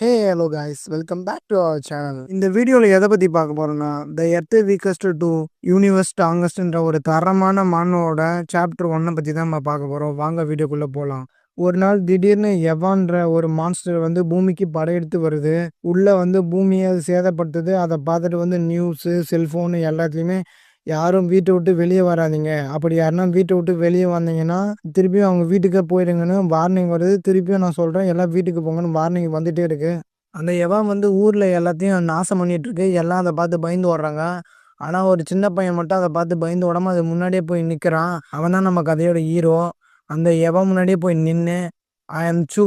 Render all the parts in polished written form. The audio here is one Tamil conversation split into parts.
Hey hello guys welcome back to our channel. இந்த வீடியோவில் எதை பற்றி பார்க்க போகிறோன்னா the earth weakest to universe ஸ்ட்ராங்கஸ்ட்ன்ற ஒரு தரமான மானோட சாப்டர் 1 பற்றி தான் நம்ம பார்க்க போகிறோம். வாங்க வீடியோக்குள்ளே போகலாம். ஒரு நாள் திடீர்னு எவான்ற ஒரு மான்ஸ்டர் பூமிக்கு படையெடுத்து வருது. உள்ளே பூமியை அது சேதப்படுத்துது. அதை பார்த்துட்டு நியூஸு செல்ஃபோனு எல்லாத்துலேயுமே யாரும் வீட்டை விட்டு வெளியே வராதீங்க, அப்படி யாருன்னா வீட்டை விட்டு வெளியே வந்தீங்கன்னா திருப்பியும் அவங்க வீட்டுக்கே போயிடுங்கன்னு வார்னிங் வருது. திருப்பியும் நான் சொல்கிறேன், எல்லாம் வீட்டுக்கு போங்கன்னு வார்னிங் வந்துகிட்டே இருக்கு. அந்த எவன் ஊரில் எல்லாத்தையும் நாசம் பண்ணிட்டு இருக்கு. எல்லாம் அதை பார்த்து பயந்து ஓடுறாங்க. ஆனால் ஒரு சின்ன பையன் மட்டும் அதை பார்த்து பயந்து ஓடாம அது முன்னாடியே போய் நிற்கிறான். அவன் தான் நம்ம கதையோட ஹீரோ. அந்த எவன் முன்னாடியே போய் நின்று, ஐ எம் சூ,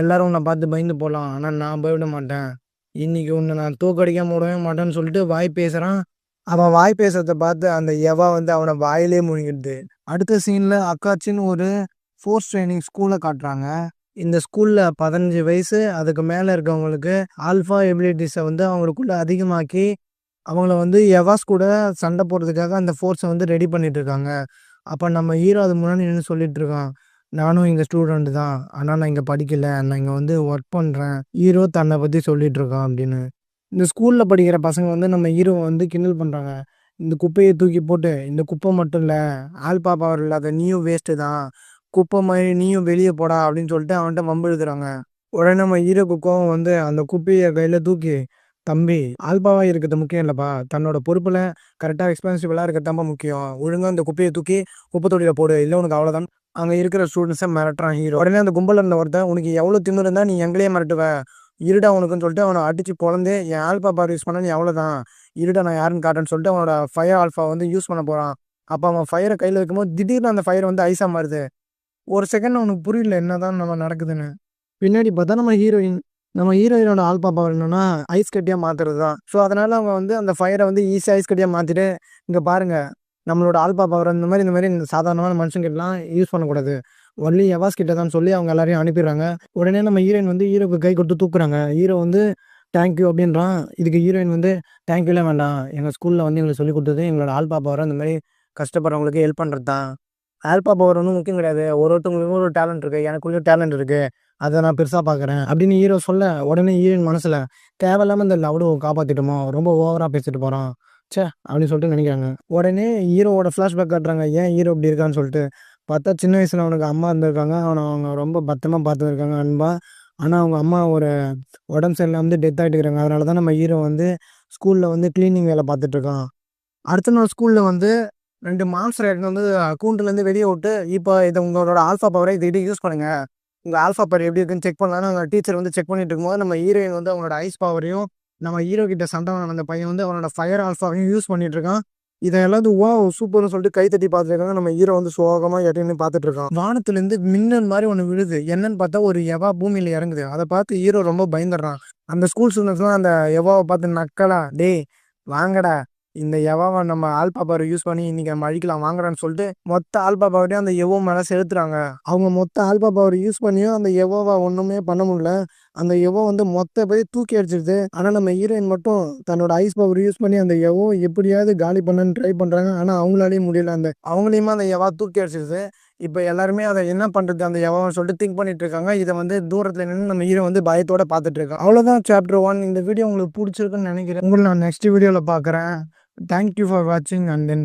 எல்லாரும் உன்னை பார்த்து பயந்து போகலாம், ஆனால் நான் பயப்பட மாட்டேன், இன்னைக்கு உன்னை நான் தோக்கடிக்காம விடவே மாட்டேன்னு சொல்லிட்டு வாய் பேசுகிறான். அவன் வாய் பேசுறத பார்த்து அந்த எவா அவனை வாயிலே முழுங்கிடுது. அடுத்த சீனில் அக்காச்சின்னு ஒரு ஃபோர்ஸ் ட்ரைனிங் ஸ்கூலை காட்டுறாங்க. இந்த ஸ்கூலில் 15 வயசு அதுக்கு மேலே இருக்கவங்களுக்கு ஆல்ஃபா எபிலிட்டிஸை அவங்களுக்குள்ள அதிகமாக்கி அவங்கள எவாஸ் கூட சண்டை போடுறதுக்காக அந்த ஃபோர்ஸை ரெடி பண்ணிட்டு இருக்காங்க. அப்போ நம்ம ஹீரோ அது முன்னாடி நின்று சொல்லிட்டு இருக்கான், நானும் இங்கே ஸ்டூடெண்ட் தான், ஆனால் நான் இங்கே படிக்கலை, நான் இங்கே ஒர்க் பண்ணுறேன். ஹீரோ தன்னை பற்றி சொல்லிட்டு இருக்கான் அப்படின்னு. இந்த ஸ்கூலில் படிக்கிற பசங்க நம்ம ஹீரோவை கிண்டல் பண்ணுறாங்க. இந்த குப்பையை தூக்கி போட்டு, இந்த குப்பை மட்டும் இல்லை, ஆல்பா பவர் இல்லாத நீயும் வேஸ்ட்டு தான், குப்பை மாதிரி நீயும் வெளியே போடா அப்படின்னு சொல்லிட்டு அவன்கிட்ட வம்பு எழுதுறாங்க. உடனே நம்ம ஹீரோக்கு கோவம் அந்த குப்பையை கையில் தூக்கி, தம்பி, ஆல்பாவாக இருக்கிறது முக்கியம் இல்லைப்பா, தன்னோட பொறுப்பில் கரெக்டாக ரெஸ்பான்சிபிளாக இருக்கிறதாம்பா முக்கியம், ஒழுங்காக அந்த குப்பையை தூக்கி குப்பை தொட்டியில் போடு, இல்லை உனக்கு அவ்வளோதான். அங்கே இருக்கிற ஸ்டூடெண்ட்ஸை மிரட்டுறான் ஹீரோ. உடனே அந்த கும்பலில் இருந்த ஒருத்தன், உனக்கு எவ்வளோ திமிரு இருந்தால் நீ எங்களையே மிரட்டுவ, இருடா உனக்குன்னு சொல்லிட்டு அவனை அடித்து பொழந்து, என் ஆல்பா பவர் யூஸ் பண்ண நீ அவ்வளோதான், இருடா நான் யாருன்னு காட்டுன்னு சொல்லிட்டு அவனோட ஃபயர் ஆல்ஃபா யூஸ் பண்ண போகிறான். அப்போ அவன் ஃபயரை கையில் வைக்கும்போது திடீர்னு அந்த ஃபயர் ஐஸாக மாறுது. ஒரு செகண்ட் அவனுக்கு புரியல என்னதான் நம்ம நடக்குதுன்னு. பின்னாடி பார்த்தா நம்ம ஹீரோயினோட ஆல்பா பவர் என்னன்னா ஐஸ் கட்டியாக மாற்றுறது தான். ஸோ அதனால் அவங்க அந்த ஃபயரை ஈஸியாக ஐஸ் கட்டியாக மாற்றிட்டு, இங்கே பாருங்கள், நம்மளோட ஆல்பா பவர் இந்த மாதிரி இந்த சாதாரணமான மனுஷங்கிட்டலாம் யூஸ் பண்ணக்கூடாது, ஒன்லி எவாஸ் கிட்ட தான் சொல்லி அவங்க எல்லாரையும் அனுப்பிடுறாங்க. உடனே நம்ம ஹீரோயின் ஹீரோக்கு கை கொடுத்து தூக்குறாங்க. ஹீரோ தேங்க்யூ அப்படின்றான். இதுக்கு ஹீரோயின் தேங்க்யூலாம் வேண்டாம், எங்கள் ஸ்கூலில் எங்களுக்கு சொல்லி கொடுத்தது எங்களோட ஆல்பா பவரை இந்த மாதிரி கஷ்டப்படுறவங்களுக்கு ஹெல்ப் பண்ணுறது தான். ஆல்பா பவர் முக்கியம் கிடையாது, ஒருத்தவங்களுக்கும் ஒரு டேலண்ட் இருக்குது, எனக்குள்ளேயும் டேலண்ட் இருக்குது, அதை நான் பெருசாக பார்க்குறேன் அப்படின்னு ஹீரோ சொல்ல, உடனே ஹீரோயின் மனசில் தேவையில்லாமல் இந்த லவ்டு காப்பாற்றிட்டோமோ, ரொம்ப ஓவராக பேசிட்டு போகிறான், சே அப்படின்னு சொல்லிட்டு நினைக்கிறாங்க. உடனே ஹீரோவோட ஃப்ளாஷ்பேக் காட்டுறாங்க, ஏன் ஹீரோ இப்படி இருக்கான்னு சொல்லிட்டு. பார்த்தா சின்ன வயசில் அவனுக்கு அம்மா இருந்திருக்காங்க, அவங்க ரொம்ப பத்திரமா பார்த்துருக்காங்க அன்பா. ஆனால் அவங்க அம்மா ஒரு உடம்பு சரியில்லை டெத் ஆகிட்டு இருக்கிறாங்க. அதனால தான் நம்ம ஹீரோ ஸ்கூலில் க்ளீனிங் வேலை பார்த்துட்ருக்கான். அடுத்த நாள் ஸ்கூலில் 2 மான்ஸ்டர் கூண்டுலேருந்து வெளியே விட்டு, இப்போ இதை உங்களோட ஆல்ஃபா பவரை இதை யூஸ் பண்ணுங்க, உங்கள் ஆல்ஃபா பவர் எப்படி இருக்குன்னு செக் பண்ணலான்னு அவங்க டீச்சர் செக் பண்ணிட்டு இருக்கும்போது, நம்ம ஹீரோயின் அவங்களோட ஐஸ் பவரையும் நம்ம ஹீரோ கிட்ட சண்டை அந்த பையன் அவனோட ஃபயர் ஆல்ஃபாவையும் யூஸ் பண்ணிட்டு இருக்கான். இதை எல்லாத்தையும் வா சூப்பர்னு சொல்லிட்டு கை தட்டி பார்த்துருக்காங்க. நம்ம ஹீரோ சோகமாக எட்டின்னு பார்த்துட்டு இருக்கான். வானத்துலேருந்து மின்னல் மாதிரி ஒன்று விழுது. என்னன்னு பார்த்தா ஒரு எவா பூமியில் இறங்குது. அதை பார்த்து ஹீரோ ரொம்ப பயந்துடுறான். அந்த ஸ்கூல் ஸ்டூடெண்ட்ஸ்லாம் அந்த எவாவை பார்த்து நக்கலா, டேய் வாங்கடா, இந்த எவாவை நம்ம ஆல்பா பவர் யூஸ் பண்ணி இன்னைக்கு நம்ம அழிக்கலாம் வாங்குறான்னு சொல்லிட்டு மொத்த ஆல்பா பவரையும் அந்த எவோ மேலே செலுத்துறாங்க. அவங்க மொத்த ஆல்பா பவர் யூஸ் பண்ணியும் அந்த எவோவை ஒன்றுமே பண்ண முடியல. அந்த எவோ மொத்த போய் தூக்கி அடிச்சிருது. ஆனால் நம்ம ஹீரோயின் மட்டும் தன்னோட ஐஸ் பவர் யூஸ் பண்ணி அந்த எவோ எப்படியாவது காலி பண்ணன்னு ட்ரை பண்ணுறாங்க. ஆனால் அவங்களாலையும் முடியல. அவங்களையுமே அந்த எவா தூக்கி அடிச்சிருது. இப்போ எல்லாருமே அதை என்ன பண்ணுறது அந்த எவான்னு சொல்லிட்டு திங்க் பண்ணிட்டு இருக்காங்க. இதை தூரத்தில் நின்று நம்ம ஹீரோ பயத்தோட பார்த்துட்டு இருக்கோம். அவ்வளோதான் சாப்டர் 1. இந்த வீடியோ உங்களுக்கு பிடிச்சிருக்குன்னு நினைக்கிறேன். உங்களை நான் நெக்ஸ்ட் வீடியோவில் பார்க்குறேன். Thank you for watching and then